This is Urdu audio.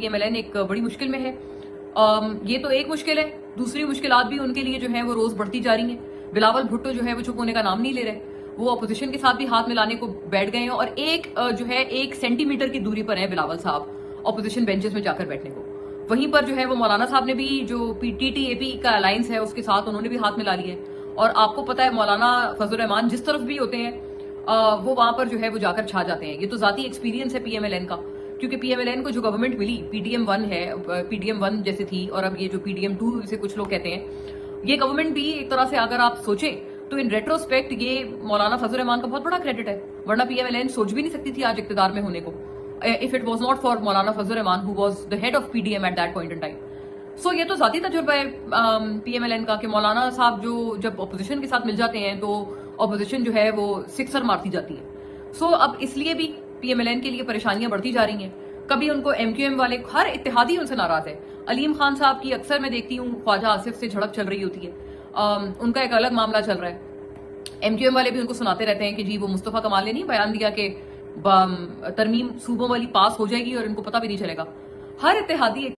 پی ایم ایل این ایک بڑی مشکل میں ہے. یہ تو ایک مشکل ہے, دوسری مشکلات بھی ان کے لیے جو ہے وہ روز بڑھتی جا رہی ہیں. بلاول بھٹو جو ہے وہ چپ ہونے کا نام نہیں لے رہے, وہ اپوزیشن کے ساتھ بھی ہاتھ ملانے کو بیٹھ گئے ہیں, اور ایک جو ہے 1 سینٹی میٹر کی دوری پر ہے بلاول صاحب اپوزیشن بینچز میں جا کر بیٹھنے کو. وہیں پر جو ہے وہ مولانا صاحب نے بھی جو پی ٹی ٹی اے پی کا الائنس ہے اس کے ساتھ انہوں نے بھی ہاتھ ملا لیے. اور آپ کو پتا ہے مولانا فضل الرحمان جس طرف بھی ہوتے ہیں وہ وہاں پر جو ہے وہ جا کر چھا جاتے ہیں. یہ تو ذاتی ایکسپیرینس ہے پی ایم ایل این کا, کیونکہ پی ایم ایل این کو جو گورنمنٹ ملی پی ڈی ایم 1 ہے, پی ڈی ایم 1 جیسے تھی, اور اب یہ جو پی ڈی ایم 2 سے کچھ لوگ کہتے ہیں, یہ گورنمنٹ بھی ایک طرح سے اگر آپ سوچیں تو ان ریٹروسپیکٹ یہ مولانا فضل الرحمان کا بہت بڑا کریڈٹ ہے, ورنہ پی ایم ایل این سوچ بھی نہیں سکتی تھی آج اقتدار میں ہونے کو if it was not for Maulana Fazal Rahman who was the head of PDM at that point in time. سو یہ تو ذاتی تجربہ ہے پی ایم ایل این کا کہ مولانا صاحب جو جب اپوزیشن کے ساتھ مل جاتے ہیں تو اپوزیشن جو ہے وہ سکسر مارتی جاتی ہے. سو اب اس لیے بھی پی ایم ایل این کے لیے پریشانیاں بڑھتی جا رہی ہیں. کبھی ان کو ایم کیو ایم والے ہر اتحادی ان سے ناراض ہے. علیم خان صاحب کی اکثر میں دیکھتی ہوں خواجہ آصف سے جھڑپ چل رہی ہوتی ہے, ان کا ایک الگ معاملہ چل رہا ہے. ایم کیو ایم والے بھی ان کو سناتے رہتے ہیں کہ جی وہ مصطفیٰ کمال نے نہیں بیان دیا کہ ترمیم صوبوں والی پاس ہو جائے گی اور ان کو پتہ بھی نہیں چلے گا. ہر اتحادی